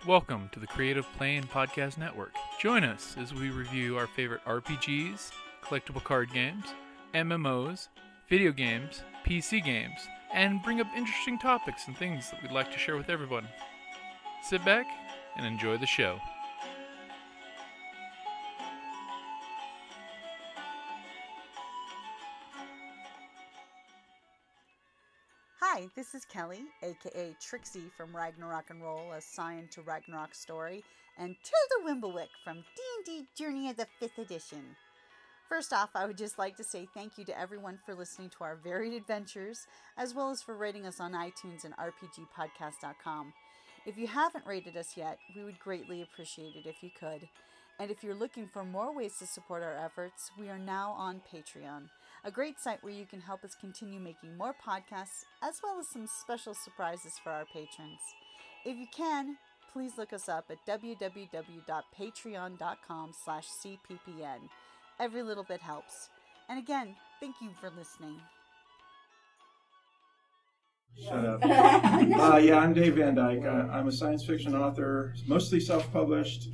Welcome to the Creative Playing Podcast Network. Join us as we review our favorite RPGs, collectible card games, MMOs, video games, PC games, and bring up interesting topics and things that we'd like to share with everyone. Sit back and enjoy the show. Hi, this is Kelly, aka Trixie from Ragnarok and Roll, a Scion to Ragnarok story, and Tilda Wimblewick from D&D Journey of the 5th Edition. First off, I would just like to say thank you to everyone for listening to our varied adventures, as well as for rating us on iTunes and rpgpodcast.com. If you haven't rated us yet, we would greatly appreciate it if you could. And if you're looking for more ways to support our efforts, we are now on Patreon, a great site where you can help us continue making more podcasts, as well as some special surprises for our patrons. If you can, please look us up at www.patreon.com/cppn. Every little bit helps. And again, thank you for listening. Shut up. Yeah, I'm Dave Van Dyke. I'm a science fiction author, mostly self-published.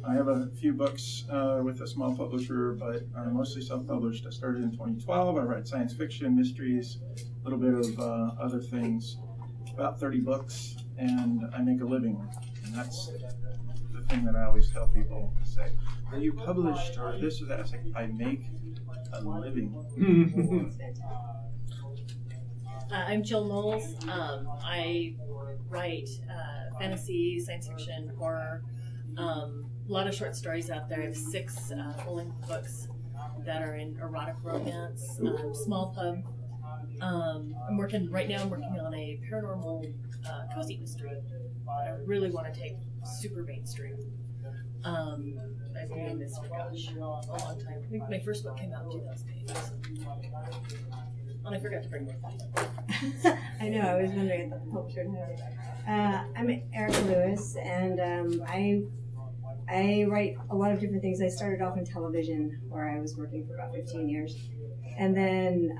I have a few books with a small publisher, but mostly self-published. I started in 2012. I write science fiction, mysteries, a little bit of other things, about 30 books, and I make a living. And that's the thing that I always tell people, say, are you published or this or that? It's like, I make a living. I'm Jill Knowles. I write fantasy, science fiction, horror, a lot of short stories out there. I have 6 full-length books that are in erotic romance, small pub. I'm working on a paranormal cozy mystery that I really want to take super mainstream. I've been doing this for a long time. I think my first book came out in 2008. And I forgot to bring my phone. I know, I was wondering if the publisher knows. I'm Erica Lewis, and I write a lot of different things. I started off in television, where I was working for about 15 years, and then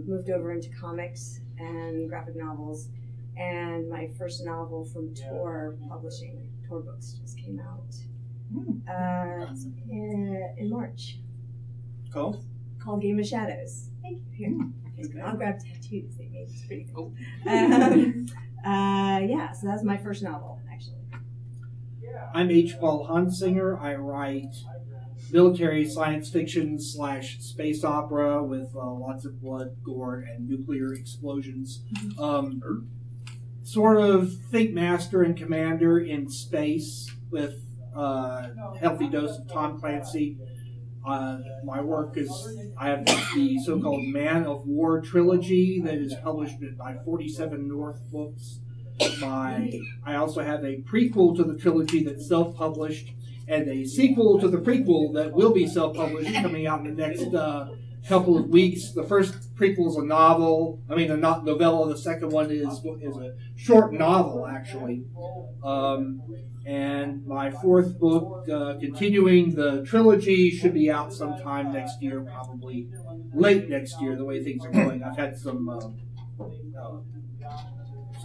moved over into comics and graphic novels. And my first novel from Tor Publishing, Tor Books, just came out in March. Called Game of Shadows. Thank you. Here. I'll grab tattoos. They made it's pretty cool. Yeah, so that's my first novel, actually. I'm H. Paul Hunsinger. I write military science fiction / space opera with lots of blood, gore, and nuclear explosions. Sort of think master and commander in space with a healthy dose of Tom Clancy. My work is, I have the so-called Man of War trilogy that is published by 47 North Books. I also have a prequel to the trilogy that's self-published, and a sequel to the prequel that will be self-published coming out in the next couple of weeks. The first prequel is a novella. The second one is a short novel, actually. And my fourth book, continuing the trilogy, should be out sometime next year, probably late next year, the way things are going. I've had some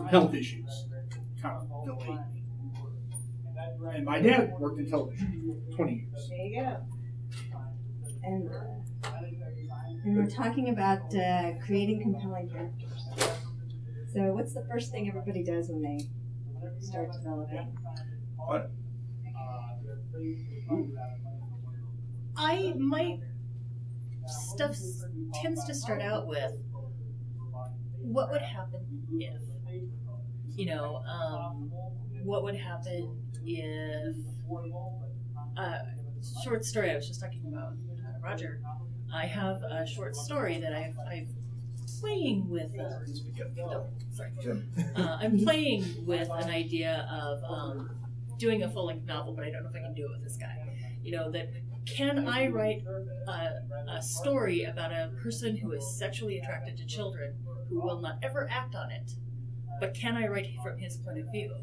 health issues kind of delayed me. And my dad worked in television 20 years. There you go. And we're talking about creating compelling characters. So what's the first thing everybody does when they start developing? What? My stuff tends to start out with what would happen if, what would happen if, short story I was just talking about, Roger. I have a short story that I'm playing with. I'm playing with an idea of doing a full-length novel, but I don't know if I can do it with this guy. Can I write a story about a person who is sexually attracted to children who will not ever act on it, but can I write from his point of view?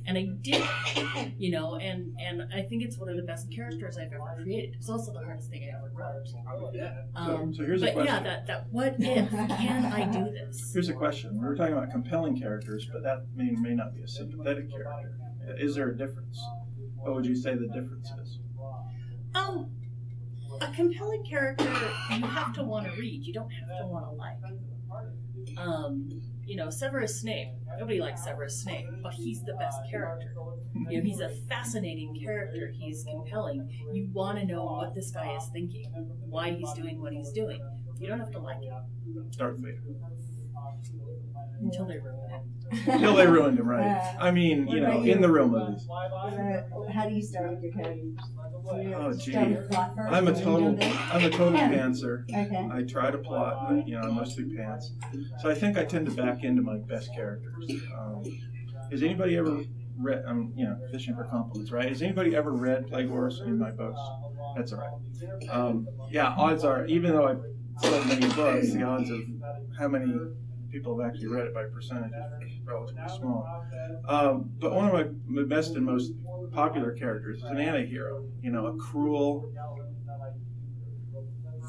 And I did, and I think it's one of the best characters I've ever created. It's also the hardest thing I ever wrote. So here's a question. Yeah, that what if, can I do this? Here's a question. We were talking about compelling characters, but that may not be a sympathetic character. Is there a difference? What would you say the difference is? A compelling character you have to want to read. You don't have to want to like. You know, Severus Snape. Nobody likes Severus Snape, but he's the best character. You know, he's a fascinating character. He's compelling. You want to know what this guy is thinking, why he's doing what he's doing. You don't have to like him. Darth Vader. Until they ruin it. Until they ruined him, right? I mean, you know, in the real movies. How do you start with your characters? Oh, gee. Start with plot first, I'm a and then total jump in? pantser. Okay. I try to plot, but you know, I'm mostly pants. So I think I tend to back into my best characters. Has anybody ever read? I'm fishing for compliments, right? Has anybody ever read Plague Wars in my books? That's all right. Yeah, odds are, even though I've sold many books, the odds of how many people have actually read it by percentage is relatively small. But one of my best and most popular characters is an anti-hero. You know, a cruel,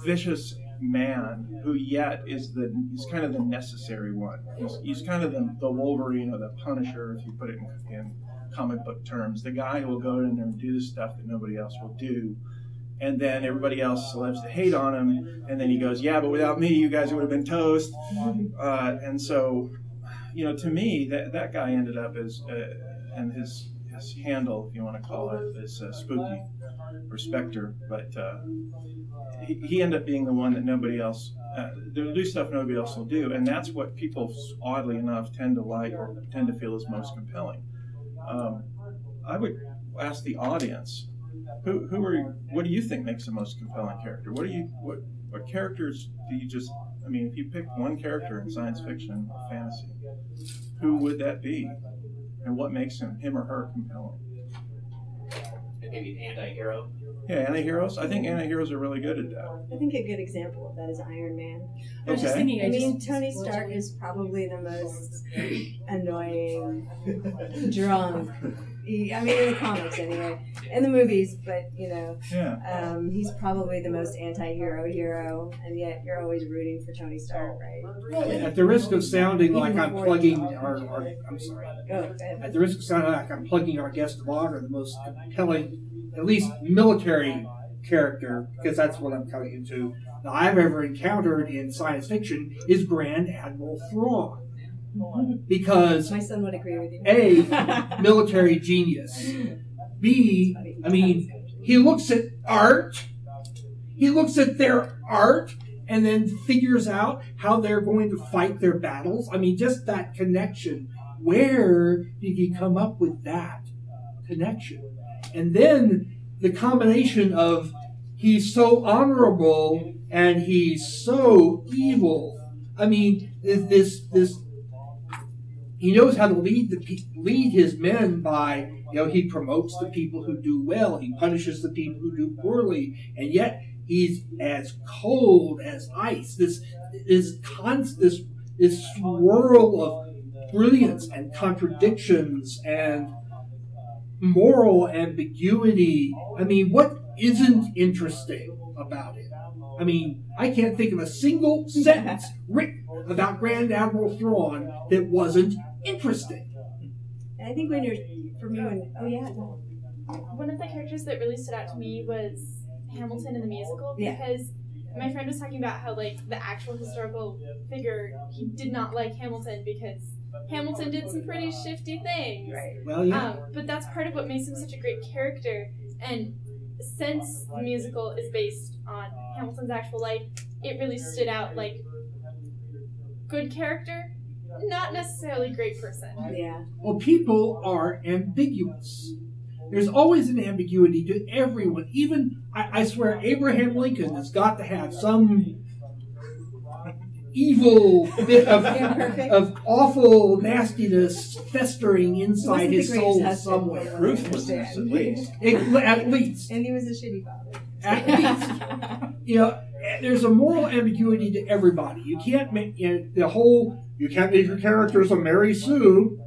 vicious man who yet he's kind of the necessary one. He's kind of the Wolverine or the Punisher, if you put it in comic book terms. The guy who will go in there and do the stuff that nobody else will do. And then everybody else loves to hate on him. And then he goes, yeah, but without me, you guys would have been toast. And so, you know, to me, that guy ended up as, and his handle, if you want to call it, is Spooky or Spectre. But he ended up being the one that nobody else, they'll do stuff nobody else will do. And that's what people, oddly enough, tend to like or tend to feel is most compelling. I would ask the audience, what do you think makes the most compelling character? What characters do you just, I mean, if you pick one character in science fiction or fantasy, who would that be? And what makes him or her compelling? Maybe an anti-hero. Yeah, anti-heroes. I think anti-heroes are really good at that. I think a good example of that is Iron Man. I was just thinking, Tony Stark is probably the most annoying, drunk. I mean, in the comics anyway, in the movies, but you know, he's probably the most anti-hero, and yet you're always rooting for Tony Stark, right? Well, at the risk of sounding like I'm plugging I'm sorry. At the risk of sounding like I'm plugging our guest of honor, the most compelling, at least military character, because that's what I'm coming into, that I've ever encountered in science fiction is Grand Admiral Thrawn. Because my son would agree with you. A, military genius. B, I mean, he looks at art. He looks at their art and then figures out how they're going to fight their battles. I mean, just that connection. Where did he come up with that connection? And then the combination of he's so honorable and he's so evil. I mean, this he knows how to lead his men by, you know, he promotes the people who do well, he punishes the people who do poorly, and yet he's as cold as ice. This swirl of brilliance and contradictions and moral ambiguity. I mean, what isn't interesting about it? I mean, I can't think of a single sentence written about Grand Admiral Thrawn that wasn't interesting. And I think when you're, for me, one of the characters that really stood out to me was Hamilton in the musical, because my friend was talking about how, like, the actual historical figure, he did not like Hamilton because Hamilton did some pretty shifty things. right. Well, yeah. But that's part of what makes him such a great character. And since the musical is based on Hamilton's actual life, it really stood out like good character, not necessarily great person. Yeah. Well, people are ambiguous. There's always an ambiguity to everyone. Even, I swear, Abraham Lincoln has got to have some evil bit of awful nastiness festering inside his soul somewhere. Ruthlessness, at least. At least. And he was a shitty father. At least. You know, there's a moral ambiguity to everybody. You can't make, you know, you can't make your characters a Mary Sue.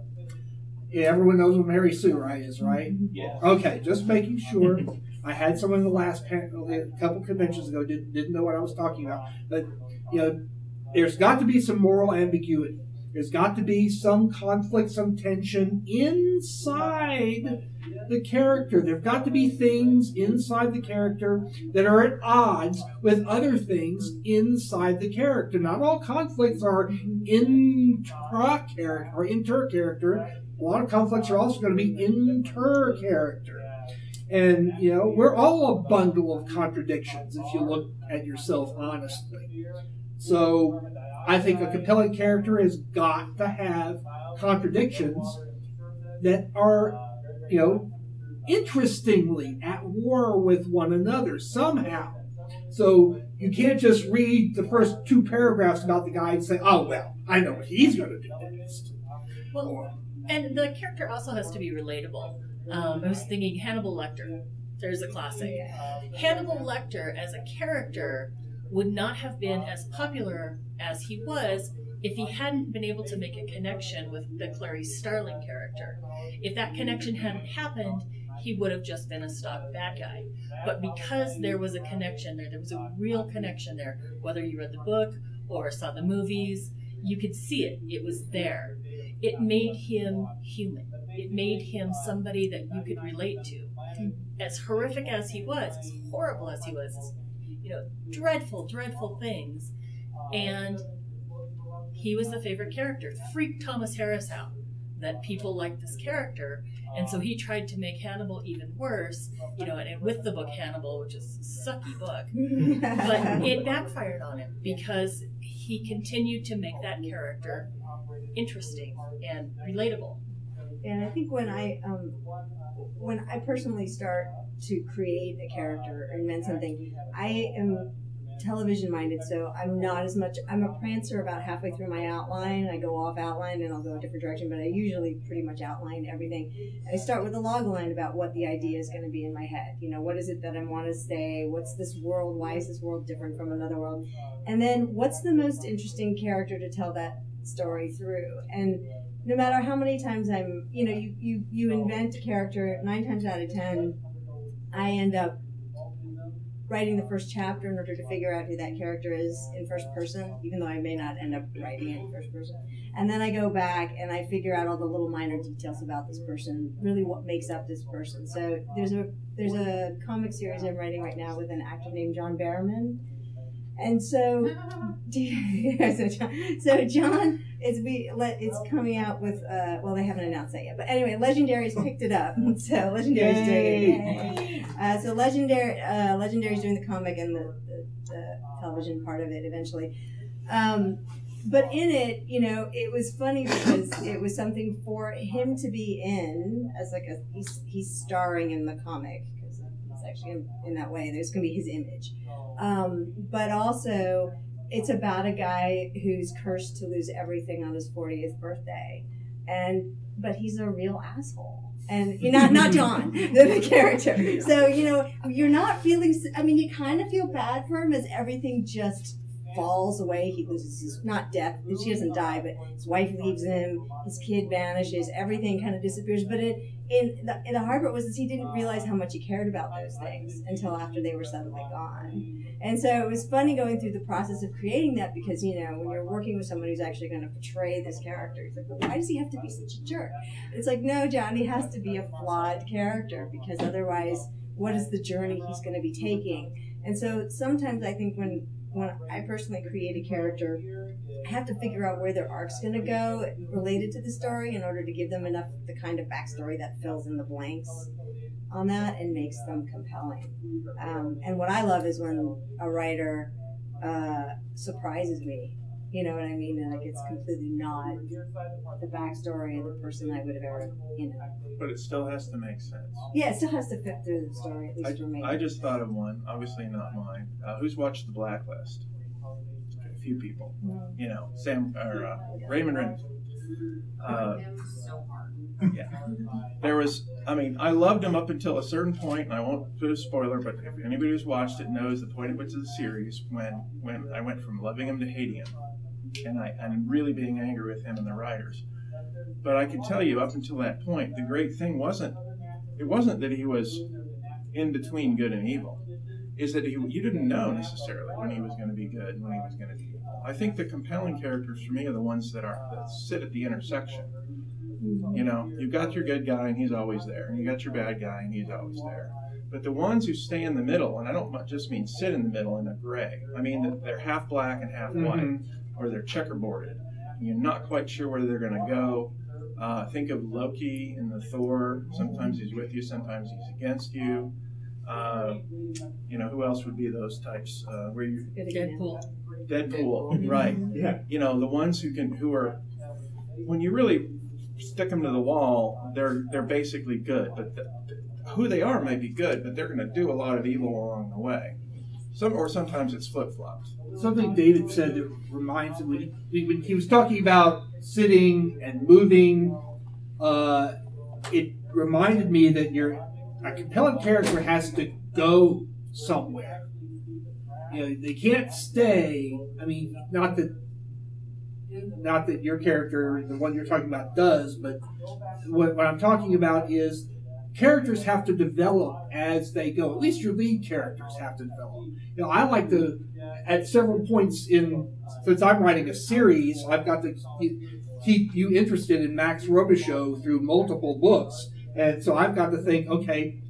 Yeah, everyone knows what Mary Sue is, right? Yeah. Okay, just making sure. I had someone in the last panel a couple conventions ago didn't know what I was talking about, but you know, there's got to be some moral ambiguity. There's got to be some conflict, some tension inside the character. There've got to be things inside the character that are at odds with other things inside the character. Not all conflicts are intra-character or inter-character. A lot of conflicts are also going to be inter-character. And, you know, we're all a bundle of contradictions if you look at yourself honestly. So I think a compelling character has got to have contradictions that are, you know, interestingly at war with one another somehow. So you can't just read the first 2 paragraphs about the guy and say, oh, well, I know what he's going to do next. Well, and the character also has to be relatable. I was thinking Hannibal Lecter. There's a classic. Hannibal Lecter as a character would not have been as popular as he was if he hadn't been able to make a connection with the Clarice Starling character. If that connection hadn't happened, he would have just been a stock bad guy. But because there was a connection there was a real connection there, whether you read the book or saw the movies, you could see it. It was there. It made him human. It made him somebody that you could relate to. As horrific as he was, as horrible as he was, you know, dreadful, dreadful things. And he was the favorite character. Freaked Thomas Harris out that people liked this character. And so he tried to make Hannibal even worse, you know, and with the book Hannibal, which is a sucky book, but it backfired on him because he continued to make that character interesting and relatable. And I think when I personally start to create a character or invent something, I am television minded, so I'm not as much. I'm a prancer about halfway through my outline. I go off outline and I'll go a different direction, but I usually pretty much outline everything. I start with a log line about what the idea is going to be in my head. You know, what is it that I want to say? What's this world? Why is this world different from another world? And then what's the most interesting character to tell that story through? And no matter how many times you invent a character, 9 times out of 10, I end up writing the first chapter in order to figure out who that character is in first person, even though I may not end up writing it in first person. And then I go back and I figure out all the little minor details about this person, really what makes up this person. So there's a comic series I'm writing right now with an actor named John Barrowman. And so, John, it's coming out with, well, they haven't announced that yet. But anyway, Legendary's picked it up. So Legendary's doing it. So Legendary's doing the comic and the television part of it eventually. But in it, you know, it was funny because it was something for him to be in as like he's starring in the comic because he's actually in that way. There's going to be his image. But also, it's about a guy who's cursed to lose everything on his 40th birthday, but he's a real asshole. And you're not John, the character. So you know you're not feeling. I mean, you kind of feel bad for him as everything just falls away. He loses his not death. She doesn't die, but his wife leaves him. His kid vanishes. Everything kind of disappears. But in the hard part was he didn't realize how much he cared about those things until after they were suddenly gone. And so it was funny going through the process of creating that because, you know, when you're working with someone who's actually going to portray this character, it's like, well, why does he have to be such a jerk? It's like, no, Johnny has to be a flawed character because otherwise, what is the journey he's going to be taking? And so sometimes I think when I personally create a character, I have to figure out where their arc's going to go related to the story in order to give them enough the kind of backstory that fills in the blanks on that and makes them compelling. And what I love is when a writer surprises me. You know what I mean? And like it's completely not the backstory of the person I would have ever, you know. But it still has to make sense. Yeah, it still has to fit through the story, at least for me. I just thought of one, obviously not mine. Who's watched The Blacklist? A few people. You know, Raymond Reynolds. Yeah. There was, I mean, I loved him up until a certain point, and I won't put a spoiler, but if anybody who's watched it knows the point at which of the series when I went from loving him to hating him. And really being angry with him and the writers. But I can tell you, up until that point, the great thing wasn't that he was in between good and evil. Is that you didn't know necessarily when he was going to be good and when he was going to be evil. I think the compelling characters for me are the ones that sit at the intersection. You know, you've got your good guy and he's always there, and you got your bad guy and he's always there. But the ones who stay in the middle, and I don't just mean sit in the middle in a gray, I mean that they're half black and half white, or they're checkerboarded. And you're not quite sure where they're going to go. Think of Loki in the Thor. Sometimes he's with you, sometimes he's against you. You know, who else would be those types? Deadpool, right? Yeah. You know, the ones who are, when you really stick them to the wall, they're basically good. But who they are may be good, but they're going to do a lot of evil along the way. Sometimes it's flip-flops. Something David said that reminds me, when he was talking about sitting and moving, it reminded me that a compelling character has to go somewhere. You know, they can't stay. I mean, not that your character, the one you're talking about, does, but what I'm talking about is characters have to develop as they go. At least your lead characters have to develop. You know, I like to, at several points since I'm writing a series, I've got to keep you interested in Max Robichaux through multiple books. And so I've got to think, okay,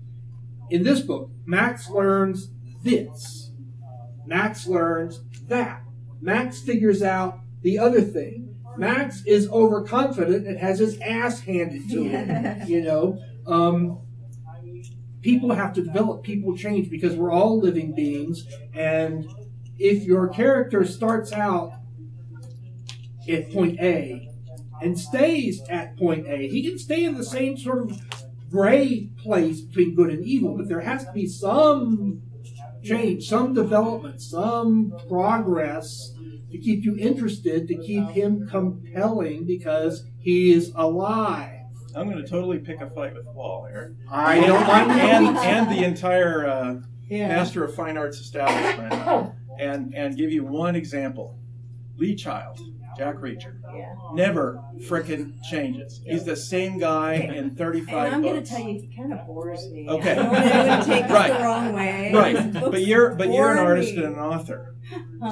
in this book, Max learns this. Max learns that. Max figures out the other thing. Max is overconfident and has his ass handed to him. You know, people have to develop. People change because we're all living beings. And if your character starts out at point A and stays at point A, he can stay in the same sort of gray place between good and evil, but there has to be some change, some development, some progress to keep you interested, to keep him compelling because he is alive. I'm going to totally pick a fight with Wall here. I don't mind. And the entire Master of Fine Arts establishment. And give you one example. Lee Child, Jack Reacher, never frickin' changes. He's the same guy in 35 and I'm books. going to tell you, he kind of bores me. Okay. I don't want anyone to take this the wrong way. Right. But you're an artist and an author.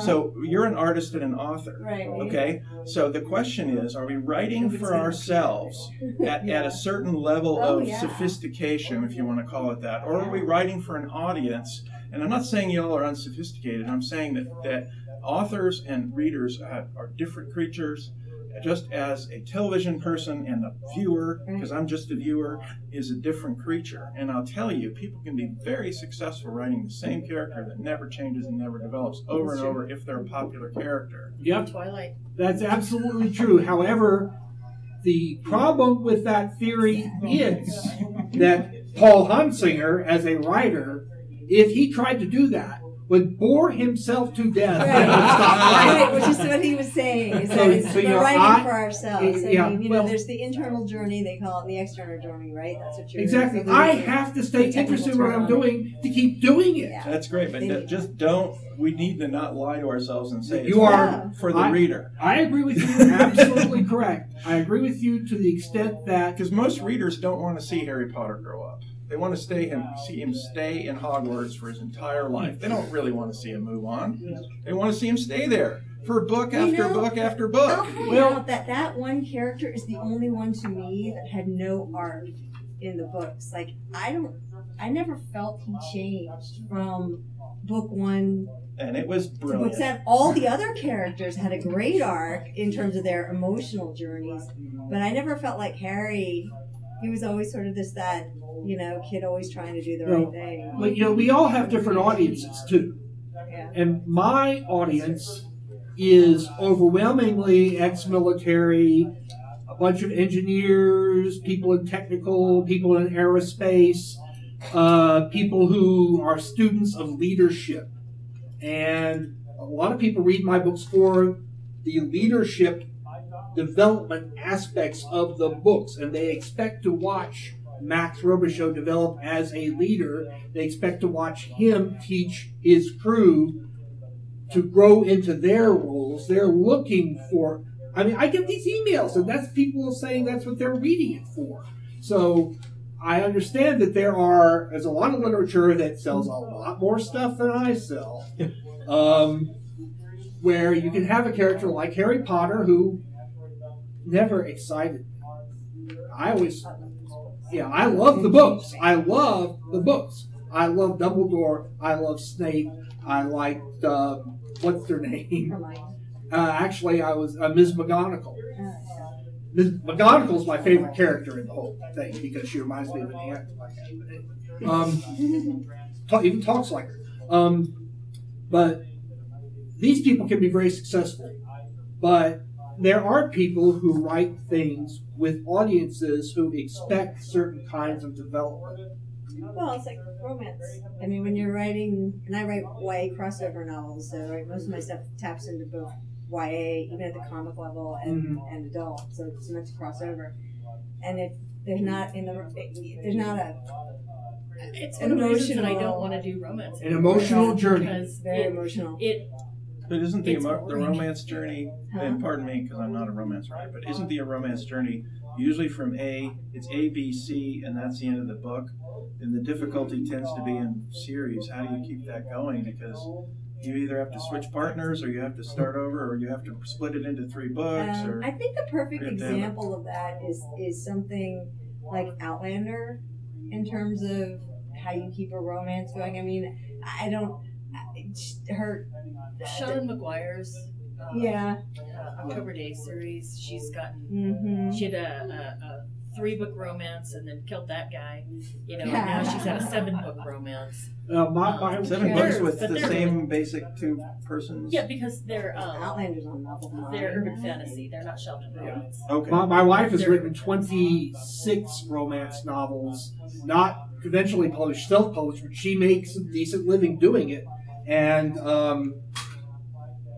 So you're an artist and an author. Right. Okay? So the question is, are we writing for ourselves at a certain level of sophistication, if you want to call it that, or are we writing for an audience? And I'm not saying y'all are unsophisticated. I'm saying that authors and readers are different creatures, just as a television person and a viewer, because I'm just a viewer, is a different creature. And I'll tell you, people can be very successful writing the same character that never changes and never develops over and over if they're a popular character. Yep. Twilight. That's absolutely true. However, the problem with that theory is that Paul Hunsinger, as a writer, if he tried to do that, would bore himself to death. Right, which is what he was saying. Is that we're writing for ourselves. There's the internal journey, they call it, the external journey, right? That's what you're exactly. I have to stay interested in what I'm doing to keep doing it. Yeah. That's great, but just don't. We need to not lie to ourselves and say you are for the reader. I agree with you. Absolutely correct. I agree with you to the extent that because most readers don't want to see Harry Potter grow up. They want to see him stay in Hogwarts for his entire life. They don't really want to see him move on. They want to see him stay there for book after book after book. I'll point out that one character is the only one to me that had no arc in the books. Like I never felt he changed from book one. And it was brilliant. Except all the other characters had a great arc in terms of their emotional journeys, but I never felt like Harry. He was always sort of that kid always trying to do the right thing. But we all have different audiences too. Yeah. And my audience is overwhelmingly ex-military, a bunch of engineers, people in technical, people in aerospace, people who are students of leadership. And a lot of people read my books for the leadership development aspects of the books, and they expect to watch Max Robichaux develop as a leader. They expect to watch him teach his crew to grow into their roles. They're looking for, I get these emails, and that's people saying that's what they're reading it for. So I understand that there's a lot of literature that sells a lot more stuff than I sell. where you can have a character like Harry Potter who never excited me. I love the books. I love the books. I love Dumbledore. I love Snape. I liked, what's their name? Actually, I was Ms. McGonagall. Ms. McGonagall is my favorite character in the whole thing because she reminds me of an aunt. Even talks like her. But these people can be very successful. But there are people who write things with audiences who expect certain kinds of development. Well, it's like romance. I mean, when you're writing, and I write YA crossover novels, so most of my stuff taps into both YA, even at the comic level, and adult. So it's much crossover. And if there's not it's one of the reasons that I don't want to do romance. An emotional journey. Because very emotional. But isn't the It's boring. romance journey, and pardon me because I'm not a romance writer, but isn't the romance journey usually from it's A, B, C, and that's the end of the book? And the difficulty tends to be in series. How do you keep that going? Because you either have to switch partners, or you have to start over, or you have to split it into 3 books. I think the perfect example of that is something like Outlander, in terms of how you keep a romance going. I mean, Sean McGuire's October Day series. She's gotten she had a 3-book romance and then killed that guy. And now she's had a 7-book romance. 7 books with the same basic 2 persons. Yeah, because they're Outlander's on novel. They're urban fantasy. They're not sheltered romance. Okay. My wife has written 26 romance novels, not conventionally published, self-published, but she makes a decent living doing it. And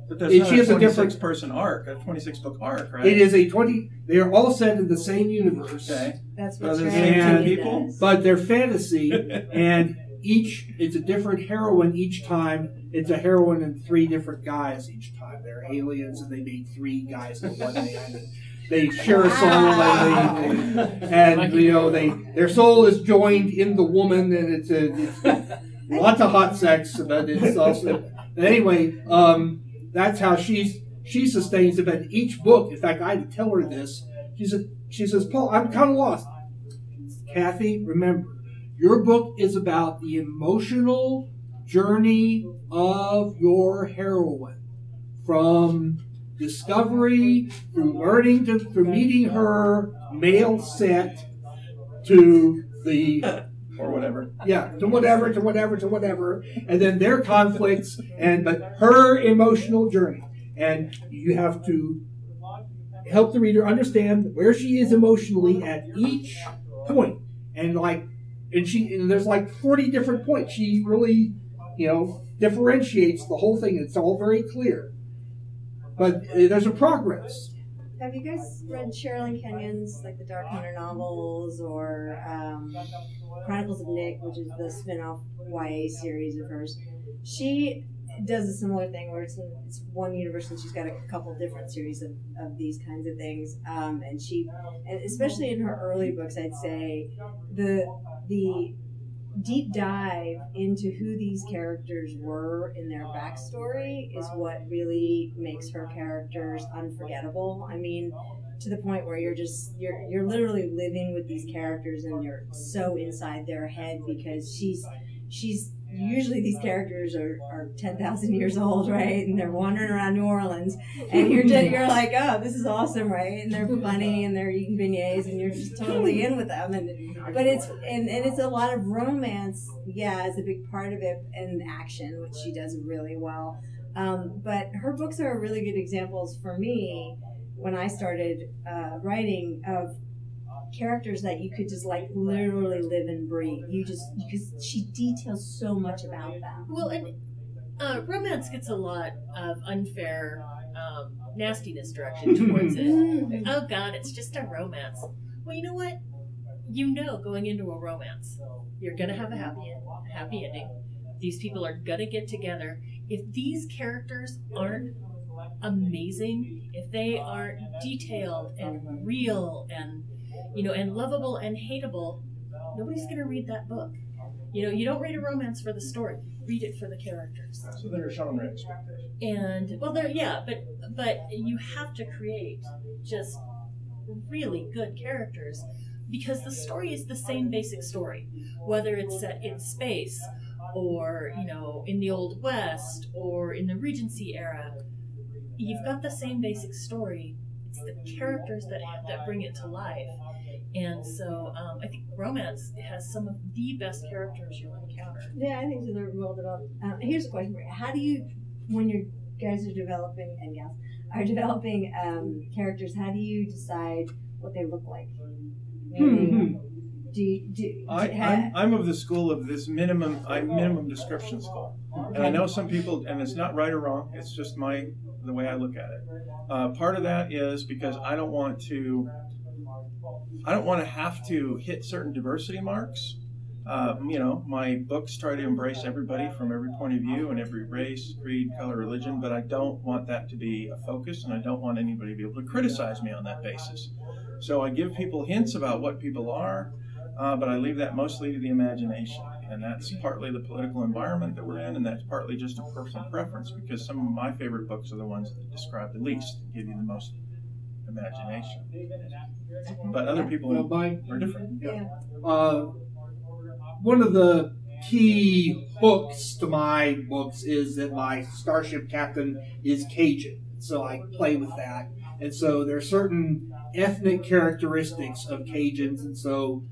but there's not a 26-person arc, a 26-book arc, right? It is a 20. They are all set in the same universe. Okay. That's what the same 2 people, but they're fantasy, and it's a different heroine each time. It's a heroine and 3 different guys each time. They're aliens, and they made 3 guys in one man. And they share a soul, and their soul is joined in the woman, and it's lots of hot sex, but it's also anyway. That's how she sustains it. But each book, in fact, I had to tell her this. She says, Paul, I'm kind of lost. Kathy, remember, your book is about the emotional journey of your heroine, from discovery, through learning, through meeting her male set, to the or whatever. Yeah, to whatever, and then their conflicts, but her emotional journey. And you have to help the reader understand where she is emotionally at each point. And there's like 40 different points. She really, differentiates the whole thing. It's all very clear. But there's a progress. Have you guys read Sherilyn Kenyon's, like the Dark Hunter novels, or Chronicles of Nick, which is the spin-off YA series of hers? She does a similar thing where it's one universe, and she's got a couple different series of these kinds of things. And especially in her early books, I'd say the deep dive into who these characters were in their backstory is what really makes her characters unforgettable. I mean, to the point where you're literally living with these characters, and you're so inside their head, because she's usually these characters are 10,000 years old, right? And they're wandering around New Orleans, and you're like, oh, this is awesome, right? And they're funny, and they're eating beignets, and you're just totally in with them. But it's a lot of romance, is a big part of it, and action, which she does really well. But her books are really good examples for me when I started writing of characters that you could just like literally live and breathe. Because she details so much about them. Well, and romance gets a lot of unfair nastiness directed towards it. Oh God, it's just a romance. Well, you know what? Going into a romance, you're gonna have a happy ending. These people are gonna get together. If these characters aren't amazing, if they aren't detailed and real and and lovable and hateable, nobody's going to read that book. You don't read a romance for the story. Read it for the characters. So there's genre expectation. And well, but you have to create just really good characters because the story is the same basic story, whether it's set in space or in the Old West or in the Regency era. You've got the same basic story. It's the characters that bring it to life. And so I think romance has some of the best characters you'll encounter. Yeah, I think so. They're well developed. Here's a question for you. How do you, when you guys are developing, and gals, are developing characters, how do you decide what they look like? I'm of the school of this minimum description school. And I know some people, and it's not right or wrong, it's just the way I look at it. Part of that is because I don't want to have to hit certain diversity marks. My books try to embrace everybody from every point of view and every race, creed, color, religion, but I don't want that to be a focus, and I don't want anybody to be able to criticize me on that basis. So I give people hints about what people are, but I leave that mostly to the imagination. And that's partly the political environment that we're in, and that's partly just a personal preference, because some of my favorite books are the ones that describe the least, give you the most imagination. But other people are different. Yeah. One of the key hooks to my books is that my starship captain is Cajun, so I play with that. And so there are certain ethnic characteristics of Cajuns, and so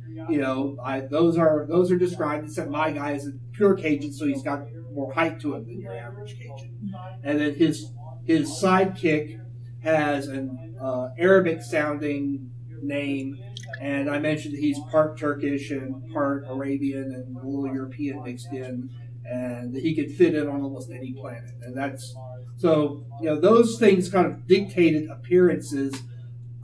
those are described. Except my guy is a pure Cajun, so he's got more height to him than your average Cajun. And then his sidekick has an Arabic-sounding name, and I mentioned that he's part Turkish and part Arabian and a little European mixed in, and that he could fit in on almost any planet. And that's so those things kind of dictated appearances.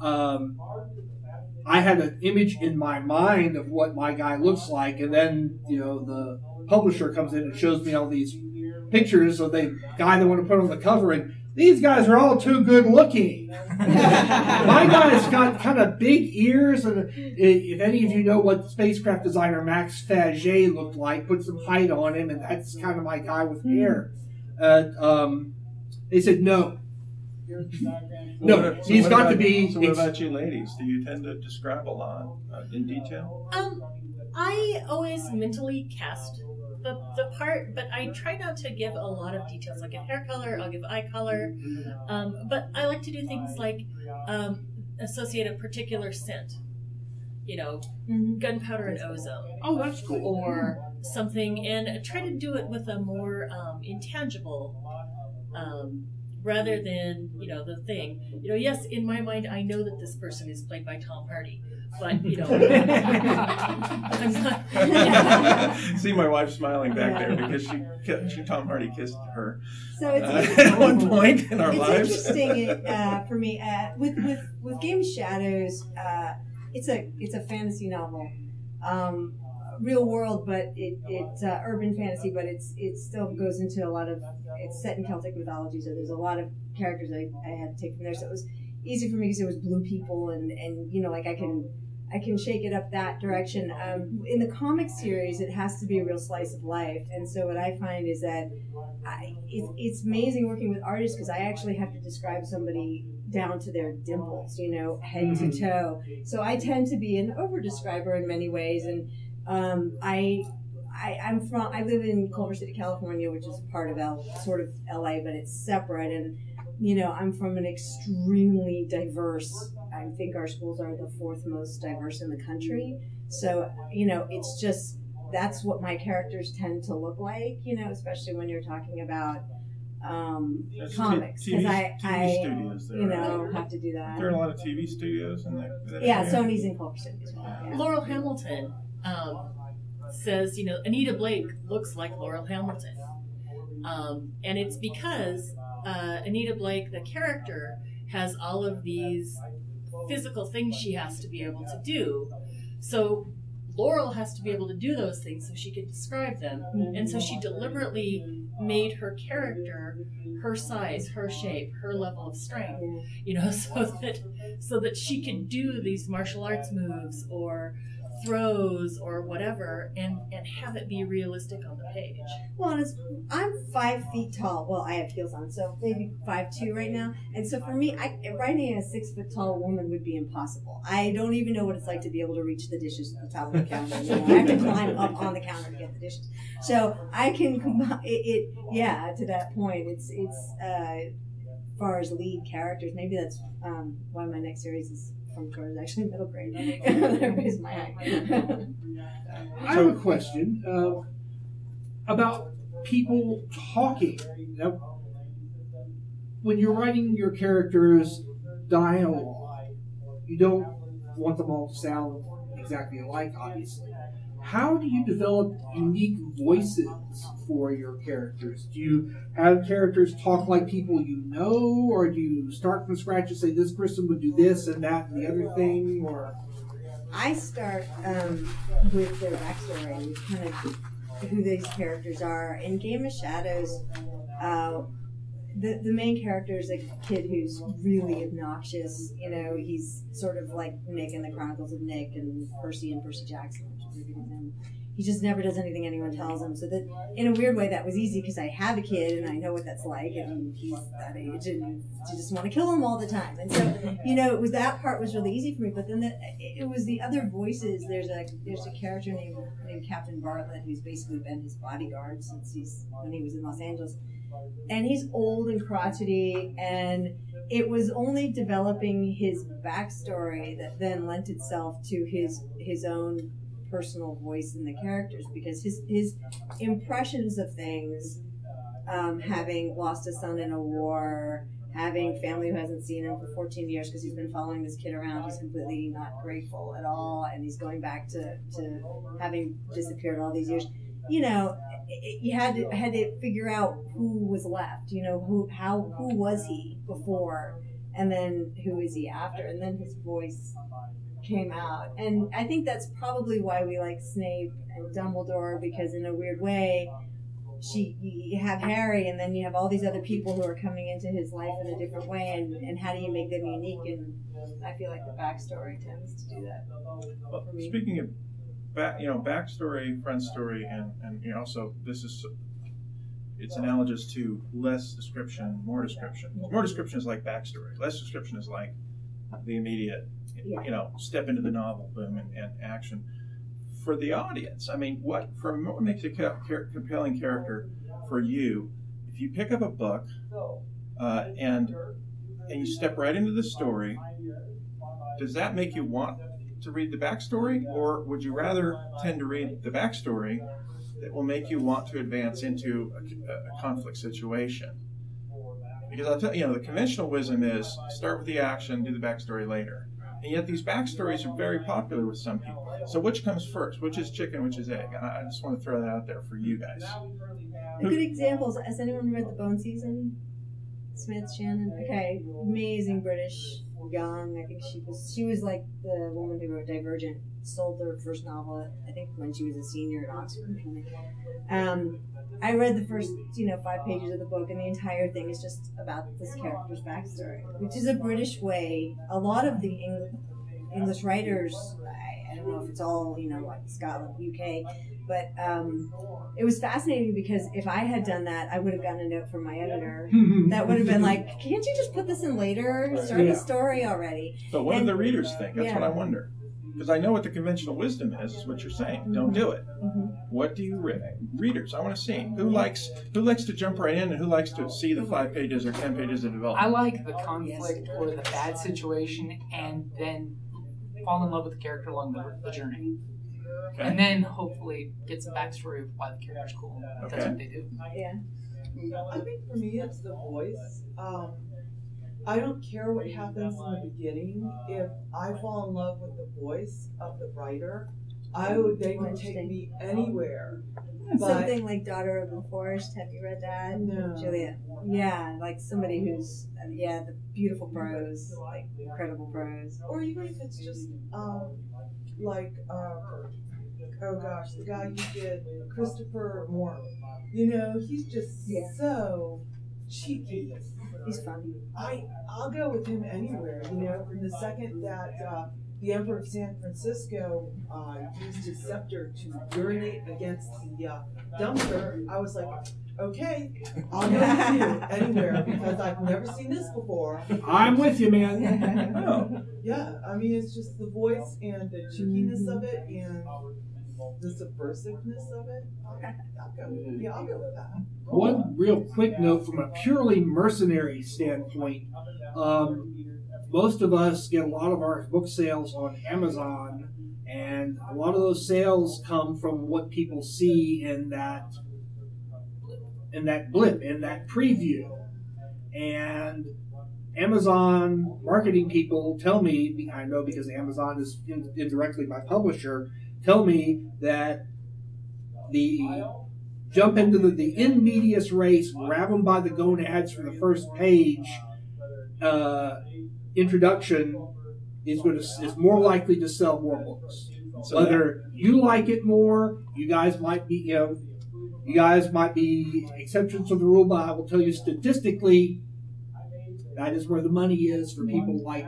I had an image in my mind of what my guy looks like, and then the publisher comes in and shows me all these pictures of the guy they want to put on the cover, and these guys are all too good looking. My guy's got kind of big ears, and if any of you know what spacecraft designer Max Faget looked like, put some height on him, and that's kind of my guy with hair. They said no. No, he's got to be. So what about you ladies? Do you tend to describe a lot in detail? I always mentally cast the part, but I try not to give a lot of details. I'll give hair color, I'll give eye color, but I like to do things like associate a particular scent, gunpowder and ozone. Oh, that's cool. Or something, and try to do it with a more intangible, rather than the thing. Yes, in my mind, I know that this person is played by Tom Hardy. But I'm not. See my wife smiling back there because she Tom Hardy kissed her. So it's at one point in our lives. It's interesting for me with Game of Shadows. It's a fantasy novel, real world, but it's urban fantasy. But it still goes into a lot of. It's set in Celtic mythology, so there's a lot of characters I had to take from there. So it was easy for me because it was blue people, and like I can shake it up that direction. In the comic series, it has to be a real slice of life, and so what I find is that it's amazing working with artists because I actually have to describe somebody down to their dimples, head to toe. So I tend to be an over describer in many ways, and I live in Culver City, California, which is part of sort of LA, but it's separate, and I'm from an extremely diverse. I think our schools are the 4th most diverse in the country. So, it's just, that's what my characters tend to look like, especially when you're talking about comics. Because I studios there, have to do that. There are a lot of TV studios in there. Yeah, Sony's in Culver City as well. Yeah. Laurel Hamilton says, Anita Blake looks like Laurel Hamilton. And it's because Anita Blake, the character, has all of these physical things she has to be able to do. So Laurel has to be able to do those things so she can describe them. And so she deliberately made her character her size, her shape, her level of strength, so that she could do these martial arts moves or throws or whatever, and have it be realistic on the page. Well, and I'm 5 feet tall. Well, I have heels on, so maybe 5'2" right now. And so for me, writing a 6 foot tall woman would be impossible. I don't even know what it's like to be able to reach the dishes at the top of the counter. I have to climb up on the counter to get the dishes. So I can combine it. Yeah, to that point, it's as far as lead characters. Maybe that's why my next series is from towards actually middle grade. That raised my height. I have a question about people talking. Now, when you're writing your characters' dialogue, you don't want them all to sound exactly alike, obviously. How do you develop unique voices for your characters? Do you have characters talk like people you know, or do you start from scratch and say this person would do this and that and the other thing? Or I start with their backstory, with kind of who these characters are. In Game of Shadows, the main character is a kid who's really obnoxious. You know, he's sort of like Nick in the Chronicles of Nick and Percy Jackson. He just never does anything anyone tells him. So that, in a weird way, that was easy because I have a kid and I know what that's like, and he's that age, and you just want to kill him all the time. And so, you know, it was that part was really easy for me. But then it was the other voices. There's a character named Captain Bartlett who's basically been his bodyguard since when he was in Los Angeles, and he's old and crotchety, and it was only developing his backstory that then lent itself to his own personal voice in the characters, because his impressions of things, having lost a son in a war, having family who hasn't seen him for 14 years because he's been following this kid around who's completely not grateful at all, and he's going back to having disappeared all these years. You know, you had to figure out who was left. You know, who was he before, and then who is he after, and then his voice came out. And I think that's probably why we like Snape and Dumbledore, because in a weird way, you have Harry, and then you have all these other people who are coming into his life in a different way, and how do you make them unique? And I feel like the backstory tends to do that. Well, speaking of backstory, friend story, and also it's analogous to less description, more description. More description is like backstory. Less description is like the immediate, step into the novel, boom, and action. For the audience, I mean, what makes a compelling character for you? If you pick up a book and you step right into the story, does that make you want to read the backstory, or would you rather tend to read the backstory that will make you want to advance into a conflict situation? Because I'll tell you, the conventional wisdom is start with the action, do the backstory later. And yet these backstories are very popular with some people. So which comes first? Which is chicken, which is egg? I just want to throw that out there for you guys. A good examples. Has anyone read The Bone Season? Smith, Shannon? Okay, amazing British, young. I think she was like the woman who wrote Divergent. Sold her first novel, I think, when she was a senior at Oxford. I read the first, 5 pages of the book, and the entire thing is just about this character's backstory, which is a British way. A lot of the English writers, I don't know if it's all, like Scotland, UK, but it was fascinating because if I had done that, I would have gotten a note from my editor that would have been like, can't you just put this in later? Start the story already. But what do the readers think? That's what I wonder. Because I know what the conventional wisdom is what you're saying. Don't do it. What do you readers? I want to see who likes to jump right in, and who likes to see the 5 pages or 10 pages of development. I like the conflict or the bad situation, and then fall in love with the character along the journey, and then hopefully get some backstory of why the character's cool. That's what they do. Yeah. I think for me, it's the voice. I don't care what happens in the beginning. If I fall in love with the voice of the writer, they would take me anywhere. Something like Daughter of the Forest. Have you read that? No. Julia. Yeah, like somebody who's the beautiful prose, like incredible prose. Or even if it's just oh gosh, the guy who did Christopher Moore. He's just so cheeky. He's funny. I'll go with him anywhere. From the second that the Emperor of San Francisco used his scepter to urinate against the dumpster, I was like, okay, I'll go with you anywhere because I've never seen this before. I'm with you, man. Oh. Yeah, I mean, it's just the voice and the cheekiness of it and the subversiveness of it. I'll go with that. One real quick note from a purely mercenary standpoint. Most of us get a lot of our book sales on Amazon, and a lot of those sales come from what people see in that blip, in that preview. And Amazon marketing people tell me, I know because Amazon is indirectly my publisher, tell me that the jump into the in medias race, grab them by the gonads for the first page introduction is more likely to sell more books. So whether you like it more, you guys might be exceptions to the rule, but I will tell you statistically, that is where the money is for people like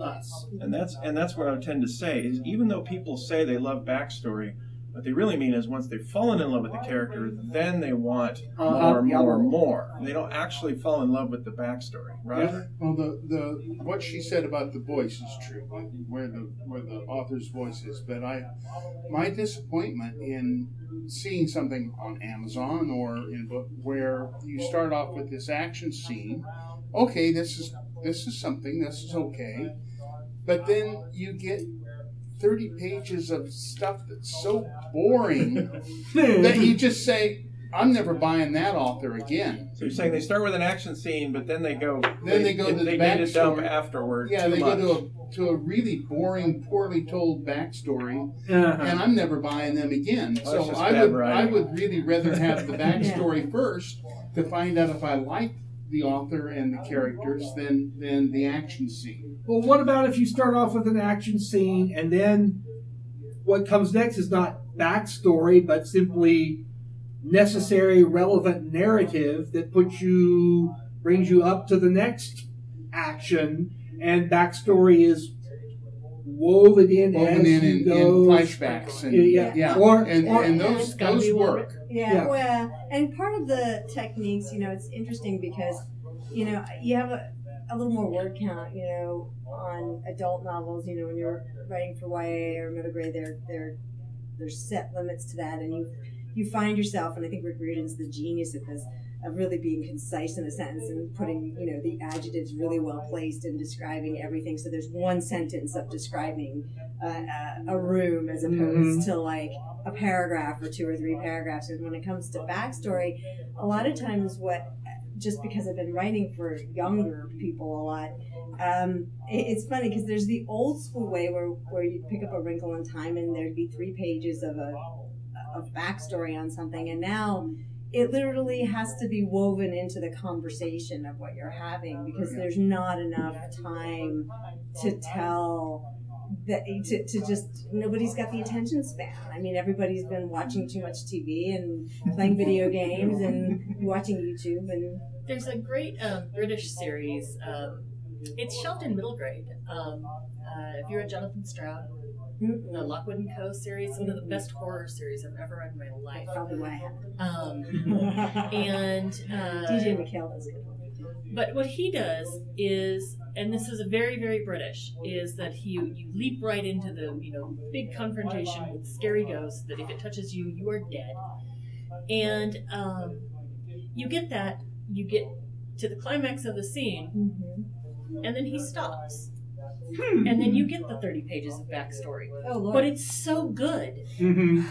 us. And that's what I tend to say is even though people say they love backstory, what they really mean is once they've fallen in love with the character, then they want more. They don't actually fall in love with the backstory, right? Yeah. Well, the what she said about the voice is true, where the author's voice is. But my disappointment in seeing something on Amazon or in a book where you start off with this action scene. Okay, this is something. This is okay, but then you get 30 pages of stuff that's so boring that you just say, I'm never buying that author again. So you're saying they start with an action scene, but then they go to the backstory afterward. Yeah, they go to a really boring, poorly told backstory, and I'm never buying them again. Well, so I would really rather have the backstory first to find out if I like the author and the characters than the action scene. Well, what about if you start off with an action scene and then what comes next is not backstory, but simply necessary, relevant narrative that brings you up to the next action, and backstory is woven in flashbacks and those work. Yeah, well, and part of the techniques, it's interesting because, you have a little more word count, on adult novels, when you're writing for YA or middle grade, there's set limits to that, and you find yourself, and I think Rick Riordan's the genius at this, of really being concise in a sentence and putting, the adjectives really well placed and describing everything. So there's one sentence of describing a room as opposed to like a paragraph or 2 or 3 paragraphs. And when it comes to backstory, a lot of times just because I've been writing for younger people a lot, it's funny because there's the old school way where you'd pick up A Wrinkle in Time and there'd be 3 pages of backstory on something, and now it literally has to be woven into the conversation of what you're having because there's not enough time to tell that to just nobody's got the attention span. I mean, everybody's been watching too much TV and playing video games and watching YouTube. And there's a great British series. It's shelved in middle grade. If you're a Jonathan Stroud, the Lockwood & Co. series, one of the best horror series I've ever read in my life. Probably why I haven't. And DJ McHale does good. But what he does is, and this is a very, very British, is that you leap right into the big confrontation with scary ghosts that if it touches you, you are dead. And you get to the climax of the scene, and then he stops. And then you get the 30 pages of backstory. Oh, Lord. But it's so good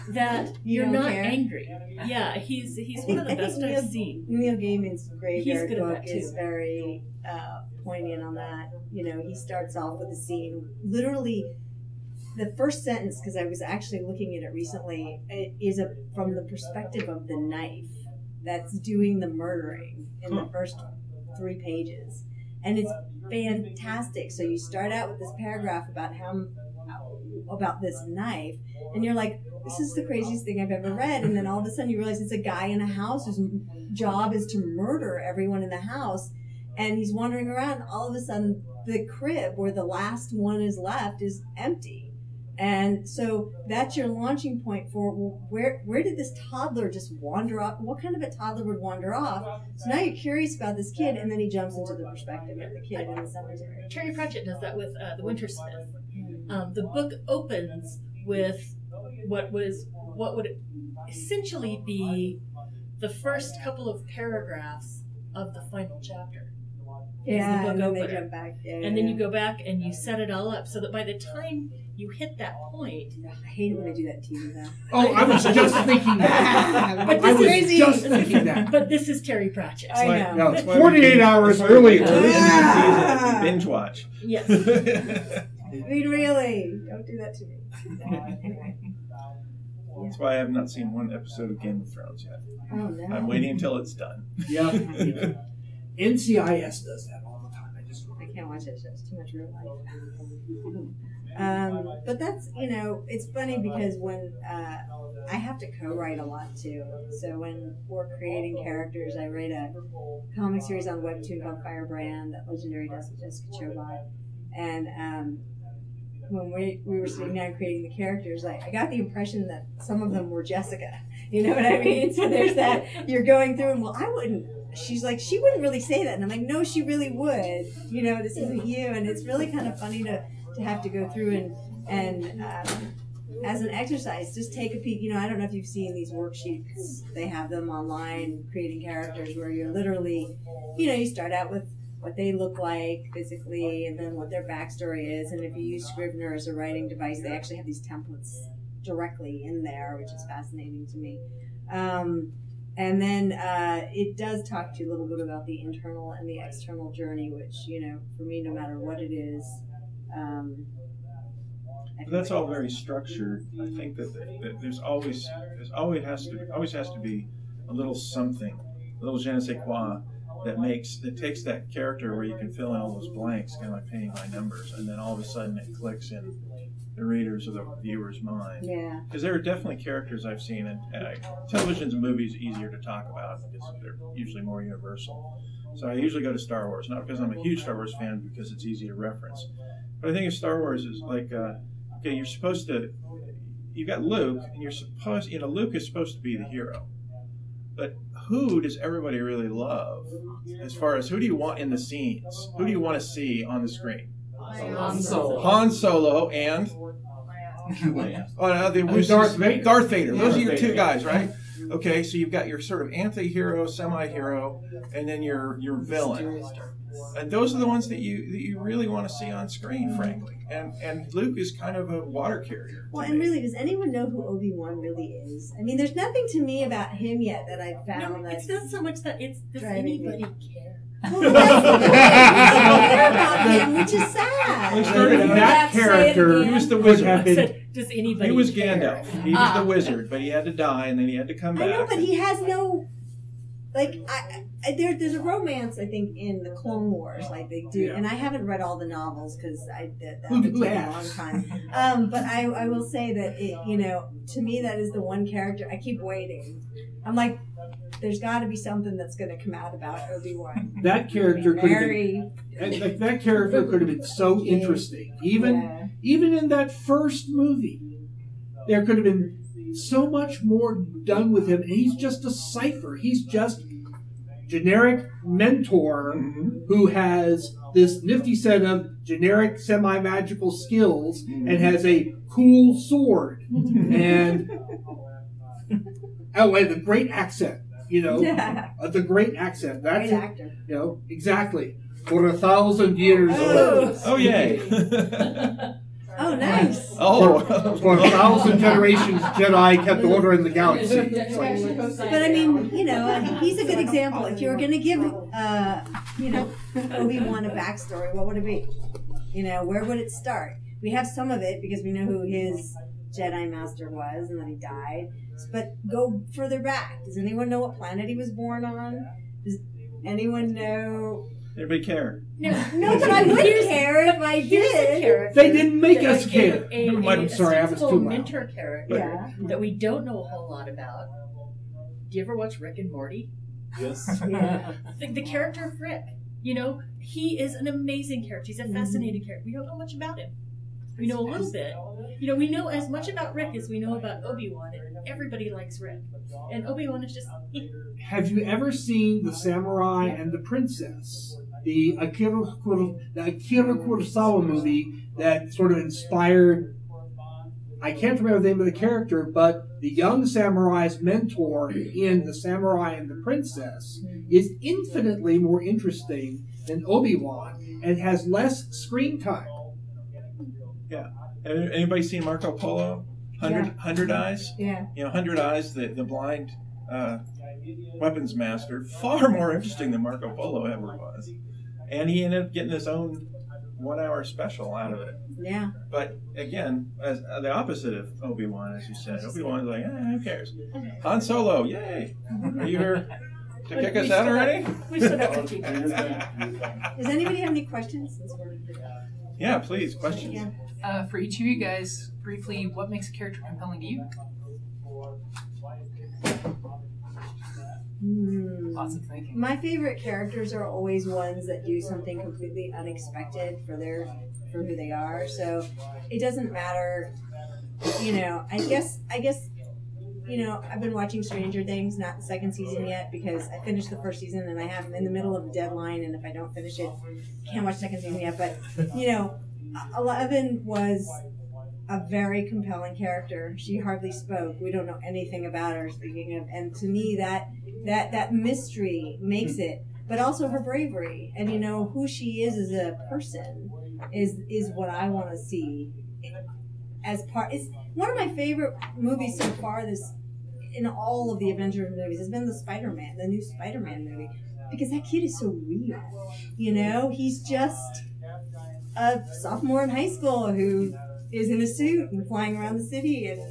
that you're not angry. Yeah, he's one of the best I've seen. Neil Gaiman's Graveyard good at book that too. is very poignant on that. He starts off with a scene. Literally, the first sentence, because I was actually looking at it recently, is from the perspective of the knife that's doing the murdering in the first 3 pages. And it's fantastic. So you start out with this paragraph about this knife, and you're like, this is the craziest thing I've ever read. And then all of a sudden you realize it's a guy in a house whose job is to murder everyone in the house. and he's wandering around. All of a sudden, the crib where the last one is left is empty. And so that's your launching point for, well, where did this toddler just wander off? What kind of a toddler would wander off? So now you're curious about this kid, and then he jumps into the perspective of the kid in the cemetery. Terry Pratchett does that with The Wintersmith. The book opens with what would essentially be the first couple of paragraphs of the final chapter. Yeah, the book and then opener. they jump back. Yeah, and then you go back and you set it all up so that by the time you hit that point, I hate it when they do that to you, though. Oh, I was just thinking that. But I this was is just thinking that. But this is Terry Pratchett. I know. No, That's why we 48 binge- hours that's why we earlier. binge watch. Yes. I mean, really, don't do that to me. Anyway. That's why I have not seen one episode of Game of Thrones yet. Oh, no. I'm waiting until it's done. Yeah. NCIS does that all the time. I can't watch it. It's too much real life. But that's, it's funny because when I have to co-write a lot too. So when we're creating characters, I write a comic series on Webtoon called Firebrand that Legendary does with Jessica Chobot. And when we were sitting down creating the characters, I got the impression that some of them were Jessica. You know what I mean? So there's that, you're going through and, well, I wouldn't. She's like, she wouldn't really say that. And I'm like, no, she really would. This isn't you. And it's really kind of funny to have to go through and as an exercise, just take a peek. I don't know if you've seen these worksheets. They have them online, creating characters, where you're literally, you start out with what they look like physically and then what their backstory is. And if you use Scrivener as a writing device, they actually have these templates directly in there, which is fascinating to me. And then it does talk to you a little bit about the internal and the external journey, which, for me, no matter what it is. But that's all very structured. I think that there's always has to be a little something, a little je ne sais quoi that takes that character where you can fill in all those blanks, kind of like painting by numbers, and then all of a sudden it clicks in the reader's or the viewer's mind. Yeah. Because there are definitely characters I've seen, and television and movies easier to talk about because they're usually more universal. So I usually go to Star Wars, not because I'm a huge Star Wars fan, because it's easy to reference. But I think of Star Wars as like, okay, you've got Luke, and Luke is supposed to be the hero. But who does everybody really love? As far as who do you want in the scenes? Who do you want to see on the screen? Han Solo. Han Solo and Darth Vader. Darth Vader. Those are your two guys, right? Okay, so you've got your sort of anti-hero, semi-hero, and then your villain. And those are the ones that you really want to see on screen, frankly. And Luke is kind of a water carrier. Well, and really, does anyone know who Obi-Wan really is? I mean, there's nothing to me about him yet that I've found. No, it's not so much that it's does anybody care? Well, that's the point. I don't care about him, which is sad. Well, he started out- that character, He was the would wizard. have I been. said, does anybody He was care? Gandalf. He was the wizard, but he had to die, and then he had to come back. I know, but he has no, there's a romance, I think, in the Clone Wars, like they do, and I haven't read all the novels because that would take a long time. But I will say that to me, that is the one character I keep waiting. I'm like, there's got to be something that's going to come out about Obi-Wan. That character could have Mary. been. That character could have been so interesting. Even in that first movie, there could have been so much more done with him. And he's just a cipher. He's just generic mentor who has this nifty set of generic semi-magical skills and has a cool sword and and the great accent. The great accent. That's Great actor. Exactly. For 1,000 years. Oh, yay. Oh, nice. For 1,000 generations, Jedi kept order in the galaxy. It's like, But I mean, he's a good example. If you were going to give, Obi-Wan a backstory, what would it be? Where would it start? We have some of it because we know who his Jedi Master was and that he died. But go further back. Does anyone know what planet he was born on? Does anyone know? Anybody care? No, but I would care if I did. They didn't make us care. I'm sorry, I was too loud. mentor character that we don't know a whole lot about. Do you ever watch Rick and Morty? Yes. Yeah. The character of Rick. You know, he is an amazing character. He's a fascinating character. We don't know much about him. We know a little bit. You know, we know as much about Rick as we know about Obi-Wan, and everybody likes Rick. And Obi-Wan is just... Have you ever seen The Samurai and the Princess? The Akira Kurosawa movie that sort of inspired... I can't remember the name of the character, but the young samurai's mentor in The Samurai and the Princess is infinitely more interesting than Obi-Wan and has less screen time. Yeah. Anybody seen Marco Polo? 100 Eyes? Yeah. You know, 100 Eyes, the blind weapons master, far more interesting than Marco Polo ever was. And he ended up getting his own 1 hour special out of it. Yeah. But again, as the opposite of Obi-Wan, as you said. Obi-Wan's like, who cares? Han Solo, yay! Are you here to kick us out already? We still got 15 minutes. Does anybody have any questions? Yeah, please, questions. Yeah. For each of you guys, briefly, what makes a character compelling to you? Lots of thinking. My favorite characters are always ones that do something completely unexpected for who they are. So it doesn't matter, you know. I guess, you know, I've been watching Stranger Things, not the second season yet, because I finished the first season and I'm in the middle of a deadline, and if I don't finish it, can't watch the second season yet. But you know, Eleven was a very compelling character. She hardly spoke. We don't know anything about her. Speaking of, and to me, that mystery makes it. But also her bravery, and you know who she is as a person is what I want to see. As part, it's one of my favorite movies so far. In all of the Avengers movies, has been the new Spider-Man movie, because that kid is so real. You know, he's just a sophomore in high school who is in a suit and flying around the city and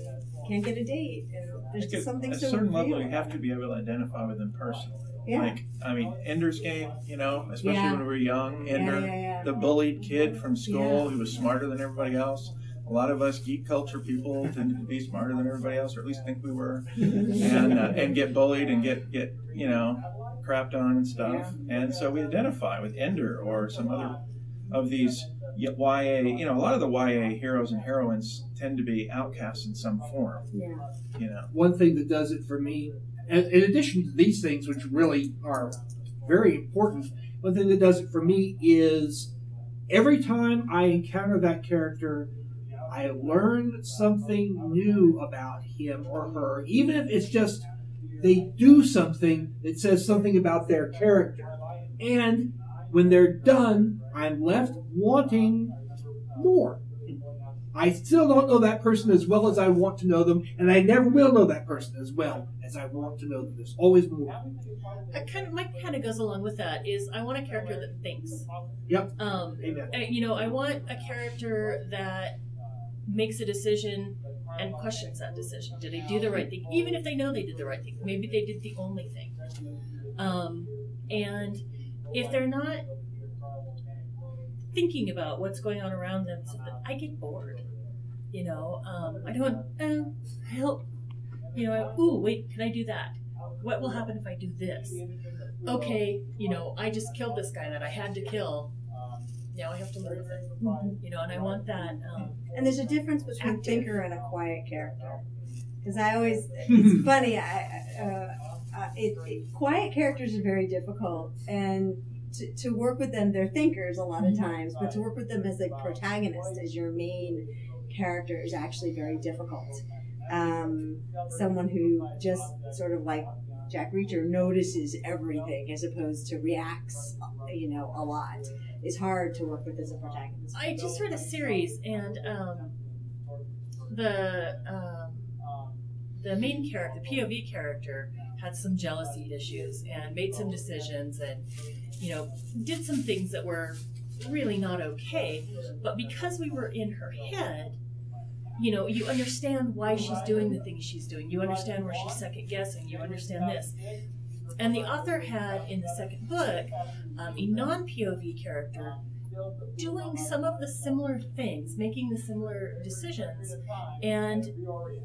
can't get a date. And there's just something so real. At a certain level, you have to be able to identify with them personally. Yeah. Like, I mean, Ender's Game, you know, especially when we were young. Ender, Yeah. the bullied kid from school who was smarter than everybody else. A lot of us geek culture people tended to be smarter than everybody else, or at least think we were, and get bullied and get you know, crapped on and stuff. And so we identify with Ender or some other of these YA. You know, a lot of the YA heroes and heroines tend to be outcasts in some form. Yeah. You know, one thing that does it for me, in addition to these things, which really are very important, one thing that does it for me is every time I encounter that character, I learn something new about him or her, even if it's just they do something that says something about their character. And when they're done, I'm left wanting more. I still don't know that person as well as I want to know them, and I never will know that person as well as I want to know them. There's always more. My kind of goes along with that is I want a character that thinks. Yep. Amen. You know, I want a character that makes a decision and questions that decision. Did they do the right thing? Even if they know they did the right thing, maybe they did the only thing. And if they're not thinking about what's going on around them, I get bored. You know, I don't help. You know, ooh, wait, can I do that? What will happen if I do this? Okay, you know, I just killed this guy that I had to kill. Now I have to live with it. You know, and I want that. And there's a difference between thinker and a quiet character. Because I always, it's funny, quiet characters are very difficult. And to work with them, they're thinkers a lot of times, but to work with them as a protagonist, as your main character, is actually very difficult. Someone who just sort of like Jack Reacher notices everything as opposed to reacts, you know, a lot. It's hard to work with as a protagonist. I just read a series, and the main character, the POV character, had some jealousy issues and made some decisions, and you know, did some things that were really not okay. But because we were in her head, you know, you understand why she's doing the things she's doing. You understand where she's second guessing. You understand this. And the author had, in the second book, a non-POV character doing some of the similar things, making the similar decisions. And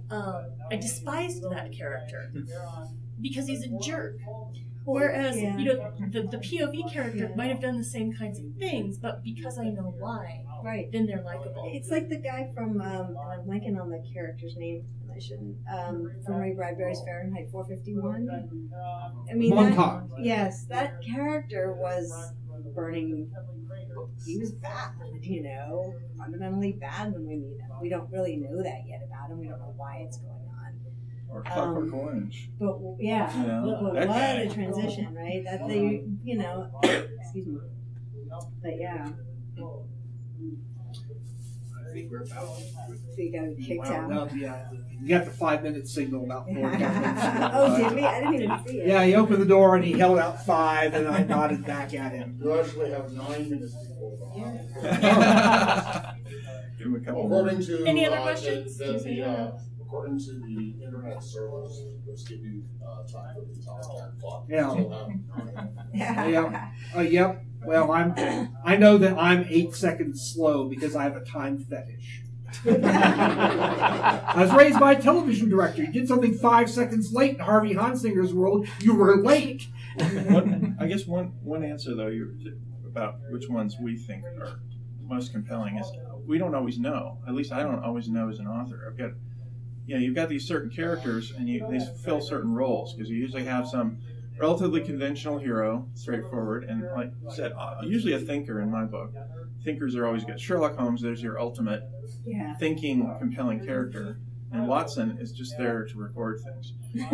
I despised that character because he's a jerk. Whereas, Yeah. you know, the POV character might have done the same kinds of things, but because I know why, Right. then they're likable. It's like the guy from, I'm blanking on the character's name, and I shouldn't, from Ray Bradbury's Fahrenheit 451. I mean, Montauk. yes, that character was burning, he was bad, you know, fundamentally bad when we meet him. We don't really know that yet about him. We don't know why it's going on. Or Clockwork Orange. But yeah, Yeah. but what That guy. a transition, right? That they, you know, excuse me. But yeah, I think we're about. so you got kicked Well, out. no, yeah, you got the 5-minute signal about 4 minutes. Oh, did we? I didn't even see it. Yeah, he opened the door and he held out 5, and I nodded back at him. You actually have 9 minutes before Give him a couple According to Any other questions? According to the internet servers, which give you time for the TusCon clock. Yeah. So, Yep. Well, I know that I'm 8 seconds slow because I have a time fetish. I was raised by a television director. You did something 5 seconds late in Harvey Hansinger's world, you were late. I guess one answer though about which ones we think are most compelling is we don't always know. At least I don't always know as an author. You've got these certain characters and they fill certain roles because you usually have some relatively conventional hero, straightforward, and like I said, usually a thinker in my book. Thinkers are always good. Sherlock Holmes, there's your ultimate thinking, compelling character, and Watson is just there to record things.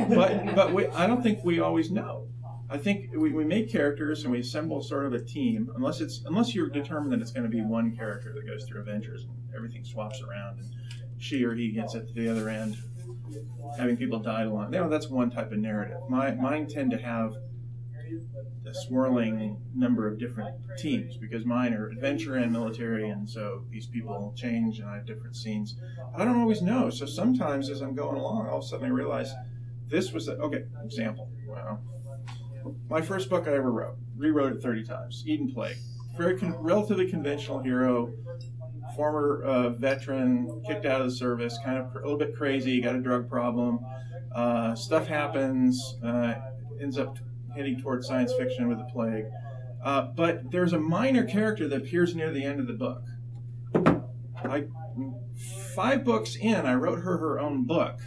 But I don't think we always know. I think we make characters and we assemble sort of a team, unless you're determined that it's going to be one character that goes through adventures and everything swaps around and she or he gets at the other end, having people die along. That's one type of narrative. Mine tend to have a swirling number of different teams because mine are adventure and military, and so these people change and I have different scenes. I don't always know, so sometimes as I'm going along, all of a sudden I realize this was example. Wow. My first book I ever rewrote it 30 times. Eden Plague. Relatively conventional hero, former veteran, kicked out of the service, kind of a little bit crazy, got a drug problem. Stuff happens, ends up heading towards science fiction with the plague. But there's a minor character that appears near the end of the book. 5 books in, I wrote her own book,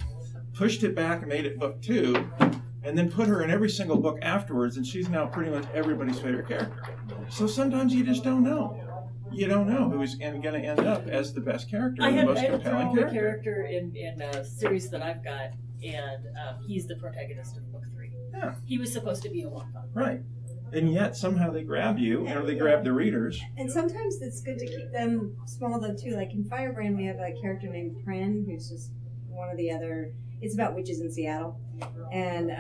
pushed it back and made it book 2, and then put her in every single book afterwards, and she's now pretty much everybody's favorite character. So sometimes you just don't know. You don't know who's going to end up as the best character, the most compelling character in a series that I've got, and he's the protagonist of book 3. Yeah. He was supposed to be a walk-on. Right. And yet somehow they grab you, or they grab the readers. And sometimes it's good to keep them small though too. Like in Firebrand, we have a character named Pren, who's just one of the other. It's about witches in Seattle, and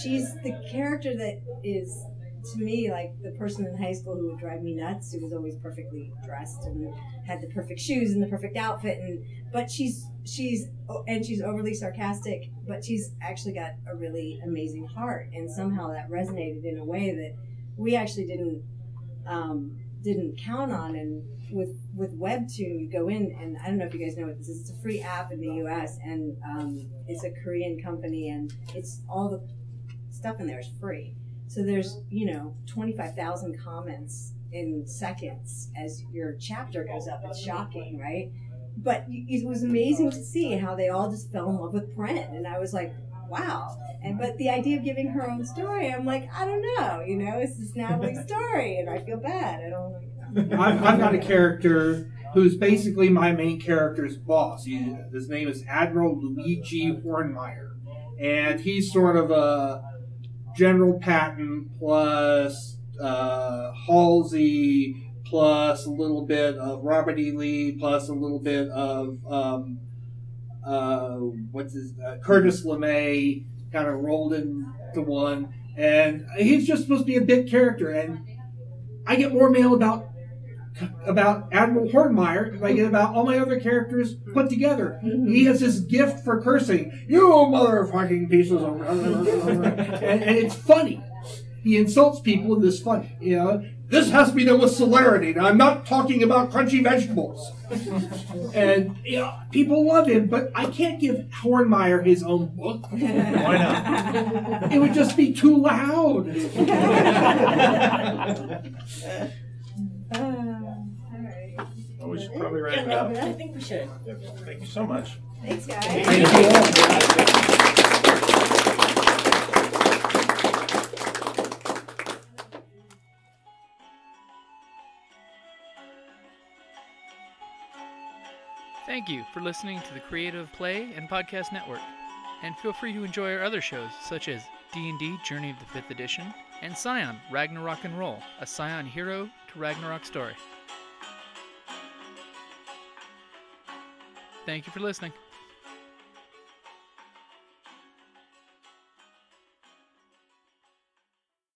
she's the character that is, to me, like the person in high school who would drive me nuts, who was always perfectly dressed and had the perfect shoes and the perfect outfit, but she's overly sarcastic, but she's actually got a really amazing heart, and somehow that resonated in a way that we actually didn't count on. And with Webtoon, you go in, and I don't know if you guys know what this is. It's a free app in the U.S. and it's a Korean company, and it's all the stuff in there is free. So there's 25,000 comments in seconds as your chapter goes up. It's shocking, right? But it was amazing to see how they all just fell in love with Pren, and I was like, wow. But the idea of giving her own story, I'm like, I don't know, it's this Natalie's story, and I feel bad. I don't know. I've got a character who's basically my main character's boss. His name is Admiral Luigi Hornmeyer, and he's sort of a General Patton plus Halsey plus a little bit of Robert E. Lee plus a little bit of Curtis LeMay kind of rolled into one, and he's just supposed to be a big character. And I get more mail about Admiral Hornmeyer than I get about all my other characters put together. He has this gift for cursing, "You motherfucking pieces of," and it's funny. He insults people in this funny, This has to be done with celerity. Now, I'm not talking about crunchy vegetables. And people love him, but I can't give Hornmeyer his own book. Why not? It would just be too loud. Well, we should probably wrap it up. I think we should. Thank you so much. Thanks, guys. Thank you. Thank you for listening to the Creative Play and Podcast Network. And feel free to enjoy our other shows, such as D&D Journey of the 5th Edition and Scion Ragnarok and Roll, a Scion hero to Ragnarok story. Thank you for listening.